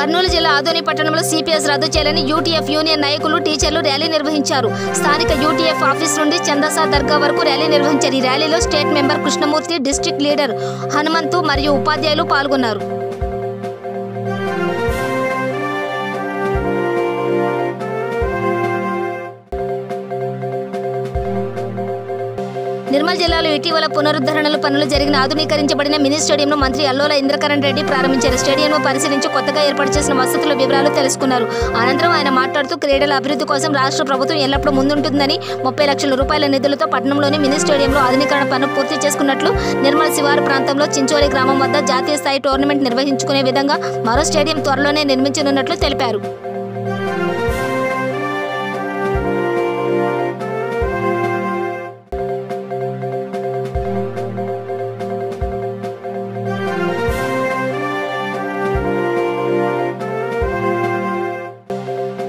కర్నూలు జిల్లా ఆదోని పట్టణంలో సిపిఎస్ రద్దు చేయాలని యూటీఎఫ్ యూనియన్ నాయకులు టీచర్లు ర్యాలీ నిర్వహించారు. స్థానిక యూటీఎఫ్ ఆఫీస్ నుండి చందాసా దర్గా వరకు ర్యాలీ నిర్వహించారు. ఈ ర్యాలీలో state member Krishnamurthy, district leader Hanumanthu మరియు ఉపాధ్యాయులు పాల్గొన్నారు. నిర్మల్ జిల్లాలో ఇటీవల పునరుద్ధరణలు పనులు జరిగిన ఆధునీకరించబడిన మినీ స్టేడియంను మంత్రి అల్లోల ఇంద్రకరణ్ రెడ్డి ప్రారంభించారు. స్టేడియంను పరిశీలించి కొత్తగా ఏర్పాటు చేసిన వసతుల వివరాలు తెలుసుకున్నారు. అనంతరం ఆయన మాట్లాడుతూ క్రీడల అభివృద్ధి కోసం రాష్ట్ర ప్రభుత్వం ఎల్లప్పుడూ ముందుంటుందని 30 లక్షల రూపాయల నిధులతో పట్టణంలోని మినీ స్టేడియంలో ఆధునీకరణ పనులు పూర్తి చేసుకున్నట్లు, నిర్మల్ శివారు ప్రాంతంలో చించోలి గ్రామం వద్ద జాతీయ స్థాయి టోర్నమెంట్ నిర్వహించుకునే విధంగా మరో స్టేడియం త్వరలోనే నిర్మించనున్నట్లు తెలిపారు.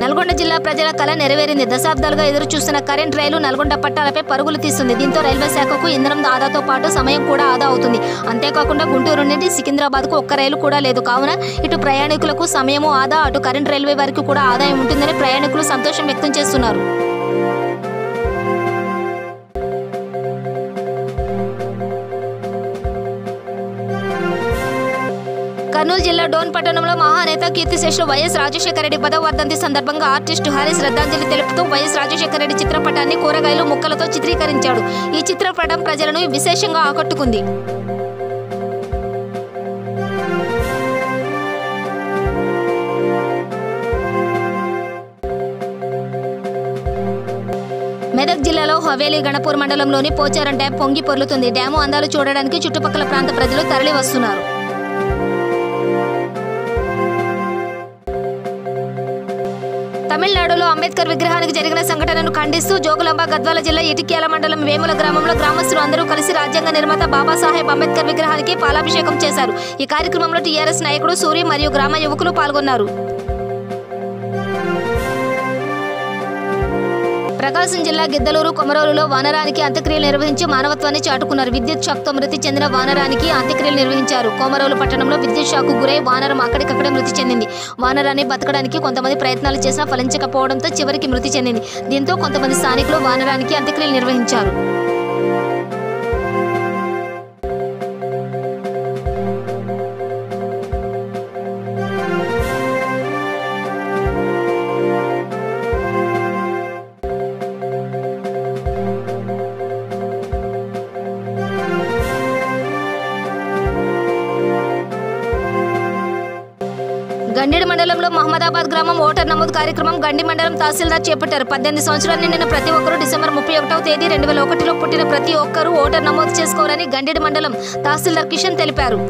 నల్గొండ జిల్లా ప్రజల కళ నెరవేరింది. దశాబ్దాలుగా ఎదురు చూస్తున్న కరెంట్ రైలు నల్గొండ పట్టాలపై పరుగులు తీస్తుంది. దీంతో రైల్వే శాఖకు ఇంధనం ఆదాతో పాటు సమయం కూడా ఆదా అవుతుంది. అంతేకాకుండా గుంటూరు నుండి సికింద్రాబాద్కు ఒక్క రైలు కూడా లేదు. కావున ఇటు ప్రయాణికులకు సమయము ఆదా, అటు కరెంట్ రైల్వే వారికి కూడా ఆదాయం ఉంటుందని ప్రయాణికులు సంతోషం వ్యక్తం చేస్తున్నారు. కర్నూలు జిల్లా డోన్ పట్టణంలో మహానేత కీర్తిశేషులు వైఎస్ రాజశేఖర రెడ్డి 10వ వర్ధంతి సందర్భంగా ఆర్టిస్టు హారిస్ శ్రద్ధాంజలి తెలుపుతూ వైఎస్ రాజశేఖర రెడ్డి చిత్రపటాన్ని కూరగాయలు ముక్కలతో చిత్రీకరించాడు. ఈ చిత్రపటం ప్రజలను విశేషంగా ఆకట్టుకుంది. మెదక్ జిల్లాలో హవేలీ గణపూర్ మండలంలోని పోచారం డ్యాం పొంగి పొర్లుతుంది. డ్యాము అందాలు చూడడానికి చుట్టుపక్కల ప్రాంత ప్రజలు తరలి వస్తున్నారు. తమిళనాడులో అంబేద్కర్ విగ్రహానికి జరిగిన సంఘటనను ఖండిస్తూ జోగులాంబ గద్వాల జిల్లా ఇటిక్యాల మండలం వేముల గ్రామంలో గ్రామస్తులు అందరూ కలిసి రాజ్యాంగ నిర్మాత బాబాసాహెబ్ అంబేద్కర్ విగ్రహానికి పాలాభిషేకం చేశారు. ఈ కార్యక్రమంలో టీఆర్ఎస్ నాయకుడు సూరి మరియు గ్రామ యువకులు పాల్గొన్నారు. ప్రకాశం జిల్లా గిద్దలూరు కొమరోలులో వానరానికి అంత్యక్రియలు నిర్వహించి మానవత్వాన్ని చాటుకున్నారు. విద్యుత్ షాక్తో మృతి చెందిన వానరానికి అంత్యక్రియలు నిర్వహించారు. కొమరోలు పట్టణంలో విద్యుత్ షాక్కు గురై వానరం అక్కడికక్కడే మృతి చెందింది. వానరాన్ని బతకడానికి కొంతమంది ప్రయత్నాలు చేసినా ఫలించకపోవడంతో చివరికి మృతి చెందింది. దీంతో కొంతమంది స్థానికులు వానరానికి అంత్యక్రియలు నిర్వహించారు. గండిడి మండలంలో మహమ్మదాబాద్ గ్రామం ఓటర్ నమోదు కార్యక్రమం గండి మండలం తహసీల్దార్ చేపట్టారు. 18 సంవత్సరాలు నిండిన ప్రతి ఒక్కరూ డిసెంబర్ 31వ తేదీ 2001లో పుట్టిన ప్రతి ఒక్కరూ ఓటర్ నమోదు చేసుకోవాలని గండిడి మండలం తహసీల్దార్ కిషన్ తెలిపారు.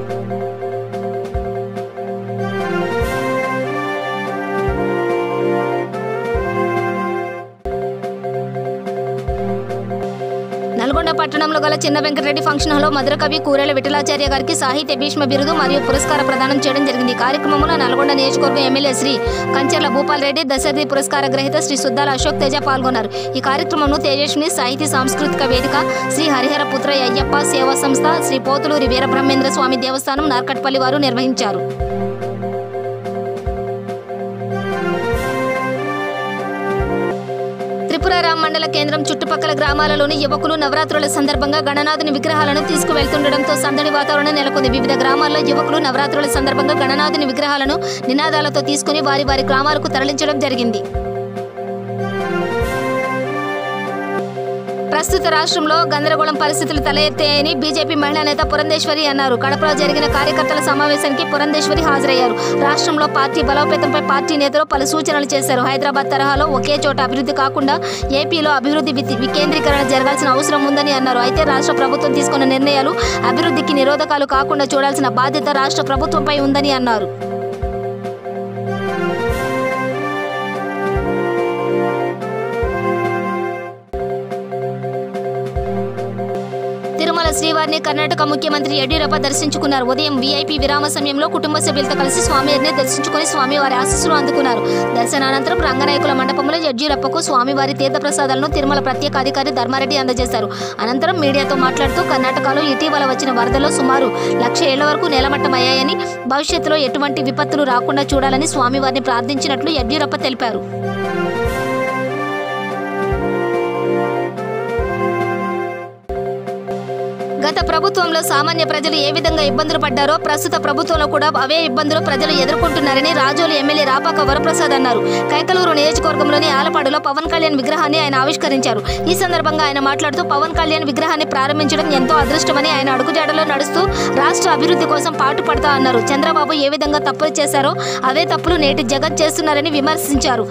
నల్గొండ పట్టణంలో గల చిన్న వెంకటరెడ్డి ఫంక్షన్ హాల్లో మధురకవి కూరెల విఠలాచార్య గారికి సాహిత్య భీష్మ బిరుదు మరియు పురస్కార ప్రదానం చేయడం జరిగింది. కార్యక్రమంలో నల్గొండ నియోజకవర్గం ఎమ్మెల్యే శ్రీ కంచర్ల భూపాల్ రెడ్డి, దశరథి పురస్కార గ్రహీత శ్రీ సుద్దాల అశోక్ తేజ పాల్గొన్నారు. ఈ కార్యక్రమంలో తేజస్విని సాహితీ సాంస్కృతిక వేదిక, శ్రీ హరిహర పుత్ర అయ్యప్ప సేవా సంస్థ, శ్రీ పోతులూరి వీరబ్రహ్మేంద్ర స్వామి దేవస్థానం నార్కట్పల్లి వారు నిర్వహించారు. త్రిపురారాం మండల కేంద్రం చుట్టుపక్కల గ్రామాలలోని యువకులు నవరాత్రుల సందర్భంగా గణనాథుని విగ్రహాలను తీసుకువెళ్తుండటంతో సందడి వాతావరణం నెలకొంది. వివిధ గ్రామాల్లో యువకులు నవరాత్రుల సందర్భంగా గణనాథుని విగ్రహాలను నినాదాలతో తీసుకుని వారి వారి గ్రామాలకు తరలించడం జరిగింది. ప్రస్తుత రాష్ట్రంలో గందరగోళం పరిస్థితులు తలెత్తాయని బీజేపీ మహిళా నేత పురంధేశ్వరి అన్నారు. కడపలో జరిగిన కార్యకర్తల సమావేశానికి పురంధేశ్వరి హాజరయ్యారు. రాష్ట్రంలో పార్టీ బలోపేతంపై పార్టీ నేతలు పలు సూచనలు చేశారు. హైదరాబాద్ తరహాలో ఒకే చోట అభివృద్ధి కాకుండా ఏపీలో అభివృద్ధి వికేంద్రీకరణ జరగాల్సిన అవసరం ఉందని అన్నారు. అయితే రాష్ట్ర ప్రభుత్వం తీసుకున్న నిర్ణయాలు అభివృద్ధికి నిరోధకాలు కాకుండా చూడాల్సిన బాధ్యత రాష్ట్ర ప్రభుత్వంపై ఉందని అన్నారు. తిరుమల శ్రీవారిని కర్ణాటక ముఖ్యమంత్రి యడ్యూరప్ప దర్శించుకున్నారు. ఉదయం వీఐపీ విరామ సమయంలో కుటుంబ సభ్యులతో కలిసి స్వామివారిని దర్శించుకుని స్వామివారి ఆశీస్సులు అందుకున్నారు. దర్శనానంతరం రంగనాయకుల మండపంలో యడ్యూరప్పకు స్వామివారి తీర్థప్రసాదాలను తిరుమల ప్రత్యేక అధికారి ధర్మారెడ్డి అందజేశారు. అనంతరం మీడియాతో మాట్లాడుతూ కర్ణాటకలో ఇటీవల వచ్చిన వరదలో సుమారు 1,00,000 ఏళ్ల వరకు నేలమట్టమయ్యాయని, భవిష్యత్తులో ఎటువంటి విపత్తులు రాకుండా చూడాలని స్వామివారిని ప్రార్థించినట్లు యడ్యూరప్ప తెలిపారు. గత ప్రభుత్వంలో సామాన్య ప్రజలు ఏ విధంగా ఇబ్బందులు పడ్డారో ప్రస్తుత ప్రభుత్వంలో కూడా అవే ఇబ్బందులు ప్రజలు ఎదుర్కొంటున్నారని రాజోలు ఎమ్మెల్యే రాపాక వరప్రసాద్ అన్నారు. కైకలూరు నియోజకవర్గంలోని ఆలపాడులో పవన్ కళ్యాణ్ విగ్రహాన్ని ఆయన ఆవిష్కరించారు. ఈ సందర్భంగా ఆయన మాట్లాడుతూ పవన్ కళ్యాణ్ విగ్రహాన్ని ప్రారంభించడం ఎంతో అదృష్టమని, ఆయన అడుగుజాడలో నడుస్తూ రాష్ట్ర అభివృద్ధి కోసం పాటుపడతా అన్నారు. చంద్రబాబు ఏ విధంగా తప్పులు చేశారో అవే తప్పులు నేటి జగన్ చేస్తున్నారని విమర్శించారు.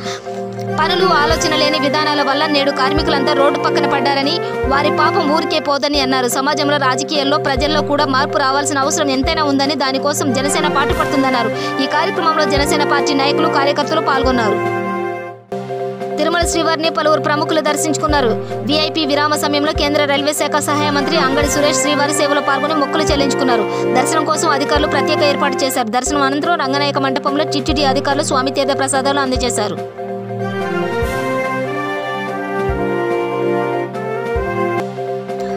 పనులు, ఆలోచన లేని విధానాల వల్ల నేడు కార్మికులంతా రోడ్డు పక్కన పడ్డారని, వారి పాపం ఊరికే పోదని అన్నారు. సమాజంలో, రాజకీయాల్లో, ప్రజల్లో కూడా మార్పు రావాల్సిన అవసరం ఎంతైనా ఉందని, దానికోసం జనసేన పాటుపడుతుందన్నారు. ఈ కార్యక్రమంలో జనసేన పార్టీ నాయకులు, కార్యకర్తలు పాల్గొన్నారు. తిరుమల శ్రీవారిని పలువురు ప్రముఖులు దర్శించుకున్నారు. వీఐపీ విరామ సమయంలో కేంద్ర రైల్వే శాఖ సహాయ మంత్రి అంగడి సురేష్ శ్రీవారి సేవలో పాల్గొని మొక్కులు చెల్లించుకున్నారు. దర్శనం కోసం అధికారులు ప్రత్యేక ఏర్పాటు చేశారు. దర్శనం అనంతరం రంగనాయక మండపంలో టీటీడీ అధికారులు స్వామి తీర్థ ప్రసాదాలు అందజేశారు.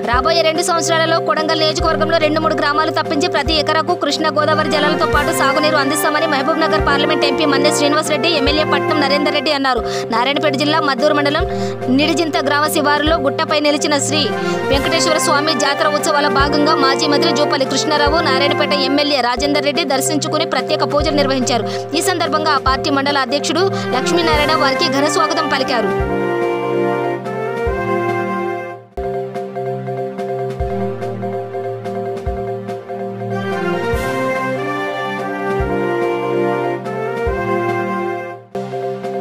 రాబోయే 2 సంవత్సరాలలో కొడంగల్ నియోజకవర్గంలో 2-3 గ్రామాలు తప్పించి ప్రతి ఎకరాకు కృష్ణా గోదావరి జలాలతో పాటు సాగునీరు అందిస్తామని Mahabubnagar parliament MP Manne Srinivasa Reddy, MLA Patnam Narender Reddy అన్నారు. నారాయణపేట జిల్లా మద్దూరు మండలం నిడిజింత గ్రామ శివారులో గుట్టపై నిలిచిన శ్రీ వెంకటేశ్వర స్వామి జాతర ఉత్సవాల భాగంగా మాజీ మంత్రి జూపల్లి కృష్ణారావు, నారాయణపేట ఎమ్మెల్యే రాజేందర్ రెడ్డి దర్శించుకుని ప్రత్యేక పూజలు నిర్వహించారు. ఈ సందర్భంగా ఆ పార్టీ మండల అధ్యక్షుడు లక్ష్మీనారాయణ వారికి ఘన స్వాగతం పలికారు.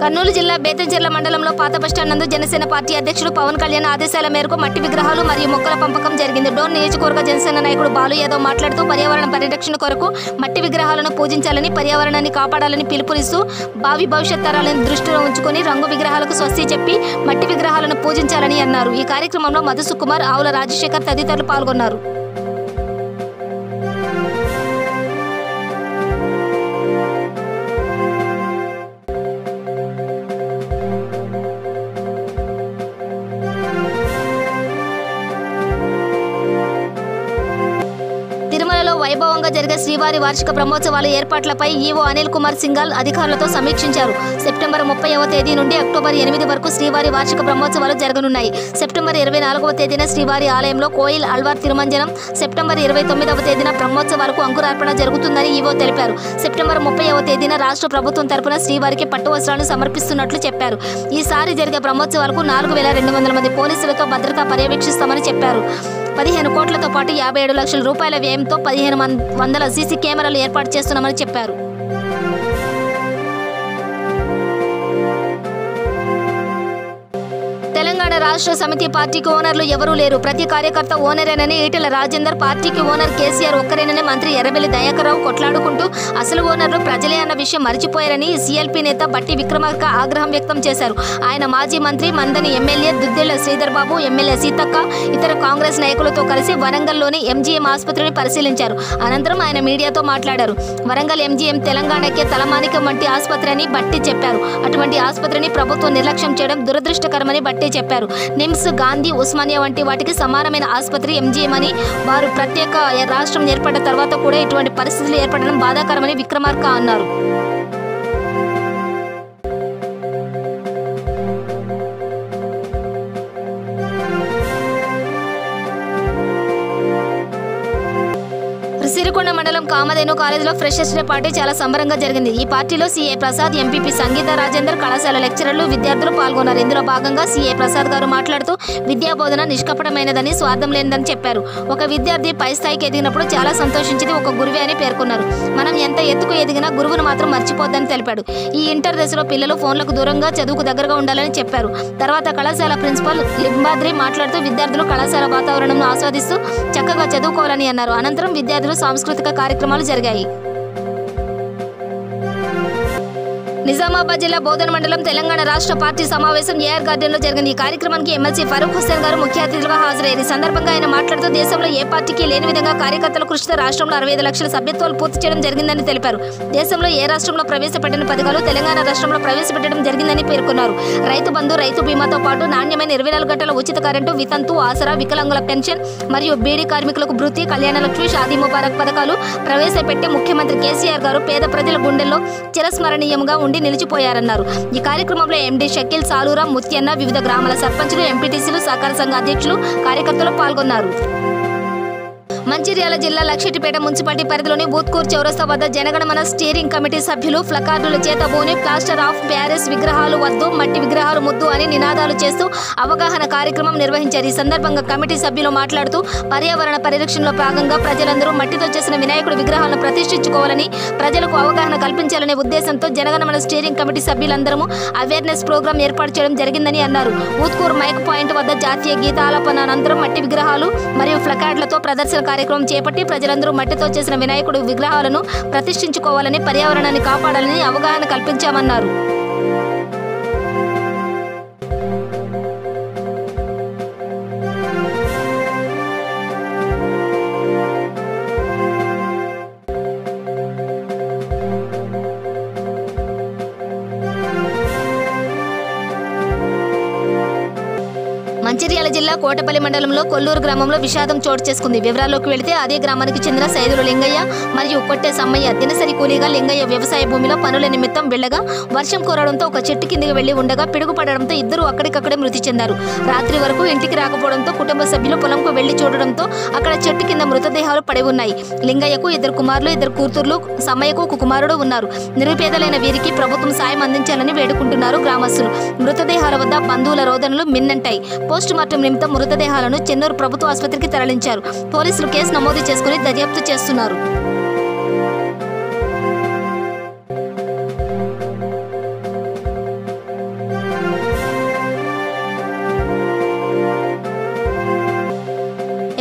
కర్నూలు జిల్లా బేతంచెర్ల మండలంలో పాత బస్టాండ్ నందు జనసేన పార్టీ అధ్యక్షుడు పవన్ కళ్యాణ్ ఆదేశాల మేరకు మట్టి విగ్రహాలు మరియు మొక్కల పంపకం జరిగింది. డోన్ నియోజకవర్గ జనసేన నాయకుడు బాలు యాదవ్ మాట్లాడుతూ పర్యావరణ పరిరక్షణ కొరకు మట్టి విగ్రహాలను పూజించాలని, పర్యావరణాన్ని కాపాడాలని పిలుపునిస్తూ భావి భవిష్యత్ తరాలను దృష్టిలో ఉంచుకొని రంగు విగ్రహాలకు స్వస్తి చెప్పి మట్టి విగ్రహాలను పూజించాలని అన్నారు. ఈ కార్యక్రమంలో మధు సుకుమార్, ఆవుల రాజశేఖర్ తదితరులు పాల్గొన్నారు. తిరుమలలో వైభవంగా జరిగే శ్రీవారి వార్షిక బ్రహ్మోత్సవాల ఏర్పాట్లపై ఈవో అనిల్ కుమార్ సింఘాల్ అధికారులతో సమీక్షించారు. సెప్టెంబర్ 30వ తేదీ నుండి అక్టోబర్ 8 వరకు శ్రీవారి వార్షిక బ్రహ్మోత్సవాలు జరగనున్నాయి. సెప్టెంబర్ 24వ తేదీన శ్రీవారి ఆలయంలో కోయిల్ అల్వార్ తిరుమంజనం, సెప్టెంబర్ 29వ తేదీన బ్రహ్మోత్సవాలకు అంకురార్పణ జరుగుతుందని ఈవో తెలిపారు. సెప్టెంబర్ 30వ తేదీన రాష్ట్ర ప్రభుత్వం తరపున శ్రీవారికి పట్టు వస్త్రాలను సమర్పిస్తున్నట్లు చెప్పారు. ఈసారి జరిగే బ్రహ్మోత్సవాలకు 4,200 మంది పోలీసులతో భద్రత పర్యవేక్షిస్తామని చెప్పారు. 15 కోట్లతో పాటు 57 లక్షల రూపాయల వ్యయంతో 1500 సీసీ కెమెరాలు ఏర్పాటు చేస్తున్నామని చెప్పారు. తెలంగాణ రాష్ట్ర సమితి పార్టీకి ఓనర్లు ఎవరూ లేరు, ప్రతి కార్యకర్త ఓనరేనని ఈటెల రాజేందర్, పార్టీకి ఓనర్ కేసీఆర్ ఒక్కరేనని మంత్రి ఎర్రబెల్లి దయాకర్రావు కొట్లాడుకుంటూ అసలు ఓనర్లు ప్రజలే అన్న విషయం మర్చిపోయారని సీఎల్పీ నేత బట్టి విక్రమార్క ఆగ్రహం వ్యక్తం చేశారు. ఆయన మాజీ మంత్రి, మందని ఎమ్మెల్యే దుద్దెళ్ల శ్రీధర్ బాబు, ఎమ్మెల్యే సీతక్క, ఇతర కాంగ్రెస్ నాయకులతో కలిసి వరంగల్లోని ఎంజీఎం ఆసుపత్రిని పరిశీలించారు. అనంతరం ఆయన మీడియాతో మాట్లాడారు. వరంగల్ ఎంజీఎం తెలంగాణకే తలమానికం వంటి ఆసుపత్రి అని బట్టి చెప్పారు. అటువంటి ఆసుపత్రిని ప్రభుత్వం నిర్లక్ష్యం చేయడం దురదృష్టకరమని బట్టి చెప్పారు. నిమ్స్, గాంధీ, ఉస్మానియా వంటి వాటికి సమానమైన ఆసుపత్రి ఎంజీఎం అని, వారు ప్రత్యేక రాష్ట్రం ఏర్పడిన తర్వాత కూడా ఇటువంటి పరిస్థితులు ఏర్పడడం బాధాకరమని విక్రమార్క అన్నారు. సిరికొండ మండలం కామధేను కాలేజీలో ఫ్రెషర్స్ డే పార్టీ చాలా సంబరంగా జరిగింది. ఈ పార్టీలో సీఏ ప్రసాద్, ఎంపీపీ సంగీత రాజేందర్, కళాశాల లెక్చరర్లు, విద్యార్థులు పాల్గొన్నారు. ఇందులో భాగంగా సీఏ ప్రసాద్ గారు మాట్లాడుతూ విద్యా బోధన నిష్కపటమైనదని, స్వార్థం లేనిదని చెప్పారు. ఒక విద్యార్థి పై స్థాయికి ఎదిగినప్పుడు చాలా సంతోషించింది ఒక గురువే అని పేర్కొన్నారు. మనం ఎంత ఎత్తుకు ఎదిగినా గురువును మాత్రం మర్చిపోద్దని తెలిపాడు. ఈ ఇంటర్ దశలో పిల్లలు ఫోన్లకు దూరంగా చదువుకు దగ్గరగా ఉండాలని చెప్పారు. తర్వాత కళాశాల ప్రిన్సిపల్ లింబాద్రి మాట్లాడుతూ విద్యార్థులు కళాశాల వాతావరణంను ఆస్వాదిస్తూ చక్కగా చదువుకోవాలని అన్నారు. అనంతరం విద్యార్థులు సాంస్కృతిక కార్యక్రమాలు జరిగాయి. నిజామాబాద్ జిల్లా బోధన మండలం తెలంగాణ రాష్ట్ర పార్టీ సమావేశం ఏఆర్ గార్డెన్ లో జరిగింది. ఈ కార్యక్రమానికి ఎమ్మెల్సీ ఫరూక్ హుస్సేన్ గారు ముఖ్య అతిథులుగా హాజరయ్యారు. ఈ సందర్భంగా ఆయన మాట్లాడుతూ దేశంలో ఏ పార్టీకి లేని విధంగా కార్యకర్తల కృషితో రాష్ట్రంలో 65 లక్షల సభ్యత్వాలు పూర్తి చేయడం జరిగిందని తెలిపారు. దేశంలో ఏ రాష్ట్రంలో ప్రవేశపెట్టిన పథకాలు తెలంగాణ రాష్ట్రంలో ప్రవేశపెట్టడం జరిగిందని పేర్కొన్నారు. రైతు బంధు, రైతు బీమాతో పాటు నాణ్యమైన 24 గంటల ఉచిత కరెంటు, వితంతు, ఆసరా, వికలాంగుల పెన్షన్ మరియు బీడీ కార్మికులకు భృతి, కళ్యాణ లక్ష్మి, షాదీ ముబారక్ పథకాలు ప్రవేశపెట్టి ముఖ్యమంత్రి కేసీఆర్ గారు పేద ప్రజల గుండెల్లో చిరస్మరణీయంగా ఉండి నిలిచిపోయారన్నారు. ఈ కార్యక్రమంలో ఎండీ షకీల్, సాలూరా, ముత్యన్న, వివిధ గ్రామాల సర్పంచులు, ఎంపీటీసీలు, సహకార సంఘ అధ్యక్షులు, కార్యకర్తలు పాల్గొన్నారు. మంచిర్యాల జిల్లా లక్షెట్టిపేట మున్సిపాలిటీ పరిధిలోని బూత్కూర్ చౌరస్తా వద్ద జనగణమన స్టీరింగ్ కమిటీ సభ్యులు ప్లకార్డుల చేతబూని ప్లాస్టర్ ఆఫ్ ప్యారిస్ విగ్రహాలు వద్దు, మట్టి విగ్రహాలు ముద్దు అని నినాదాలు చేస్తూ అవగాహన కార్యక్రమం నిర్వహించారు. ఈ సందర్భంగా కమిటీ సభ్యులు మాట్లాడుతూ పర్యావరణ పరిరక్షణలో భాగంగా ప్రజలందరూ మట్టితో చేసిన వినాయకుడి విగ్రహాలను ప్రతిష్ఠించుకోవాలని, ప్రజలకు అవగాహన కల్పించాలనే ఉద్దేశంతో జనగణమన స్టీరింగ్ కమిటీ సభ్యులందరూ అవేర్నెస్ ప్రోగ్రాం ఏర్పాటు చేయడం జరిగిందని అన్నారు. బూత్కూర్ మైక్ పాయింట్ వద్ద జాతీయ గీతాలాపన అనంతరం మట్టి విగ్రహాలు మరియు ప్లకార్డులతో ప్రదర్శన కార్యక్రమం చేపట్టి ప్రజలందరూ మట్టితో చేసిన వినాయకుడి విగ్రహాలను ప్రతిష్ఠించుకోవాలని, పర్యావరణాన్ని కాపాడాలని అవగాహన కల్పించామన్నారు. మంచిర్యాల జిల్లా కోటపల్లి మండలంలో కొల్లూరు గ్రామంలో విషాదం చోటు చేసుకుంది. వివరాల్లోకి వెళితే అదే గ్రామానికి చెందిన సైదులు లింగయ్య మరియు కొట్టే సమ్మయ్య దినసరి కూలీగా లింగయ్య వ్యవసాయ భూమిలో పనుల నిమిత్తం వెళ్లగా వర్షం కురవడంతో ఒక చెట్టు కిందికి వెళ్లి ఉండగా పిడుగుపడడంతో ఇద్దరు అక్కడికక్కడే మృతి చెందారు. రాత్రి వరకు ఇంటికి రాకపోవడంతో కుటుంబ సభ్యులు పొలంకు వెళ్లి చూడడంతో అక్కడ చెట్టు కింద మృతదేహాలు పడి ఉన్నాయి. లింగయ్యకు 2 కుమారులు, 2 కూతుర్లు, సమ్మయ్యకు 1 కుమారుడు ఉన్నారు. నిరుపేదలైన వీరికి ప్రభుత్వం సాయం అందించాలని వేడుకుంటున్నారు గ్రామస్తులు. మృతదేహాల వద్ద బంధువుల రోదనలు మిన్నంటాయి. పోస్టుమార్టం నిమిత్తం మృతదేహాలను చెన్నూరు ప్రభుత్వ ఆసుపత్రికి తరలించారు. పోలీసులు కేసు నమోదు చేసుకుని దర్యాప్తు చేస్తున్నారు.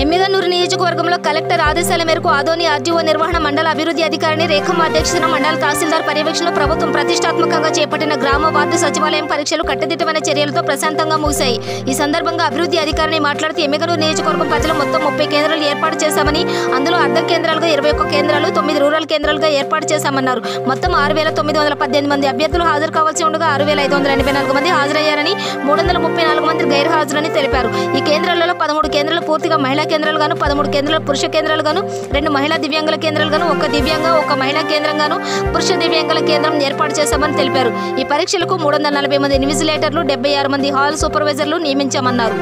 ఎమ్మిగనూరు నియోజకవర్గంలో కలెక్టర్ ఆదేశాల మేరకు ఆదోని ఆర్జీఓ నిర్వహణ మండల అభివృద్ధి అధికారిని రేఖమ్మ అధ్యక్షతన మండల తహసీల్దార్ పర్యవేక్షణలో ప్రభుత్వం ప్రతిష్టాత్మకంగా చేపట్టిన గ్రామ వార్డు సచివాలయం పరీక్షలు కట్టుదిట్టమైన చర్యలతో ప్రశాంతంగా ముగిశాయి. ఈ సందర్భంగా అభివృద్ధి అధికారిని మాట్లాడుతూ ఎమ్మిగనూరు నియోజకవర్గం పరిధిలో మొత్తం 30 కేంద్రాలు ఏర్పాటు చేశామని, అందులో అర్ధ కేంద్రాలుగా 21 కేంద్రాలు, 9 రూరల్ కేంద్రాలుగా ఏర్పాటు చేశామన్నారు. మొత్తం 6,918 మంది అభ్యర్థులు హాజరు కావాల్సి ఉండగా 6,584 మంది హాజరయ్యారని, 334 మంది గైర్హాజరని తెలిపారు. ఈ కేంద్రాలలో 13 కేంద్రాలు పూర్తిగా మహిళా కేంద్రాలుగాను, 13 కేంద్రాలు పురుష కేంద్రాలుగాను, 2 మహిళా దివ్యాంగుల కేంద్రాలుగాను, 1 దివ్యాంగ, 1 మహిళా కేంద్రంగాను, పురుష దివ్యాంగుల కేంద్రం ఏర్పాటు చేశామని తెలిపారు. ఈ పరీక్షలకు 340 మంది ఇన్విజిలేటర్లు, 76 మంది హాల్ సూపర్వైజర్లు నియమించామన్నారు.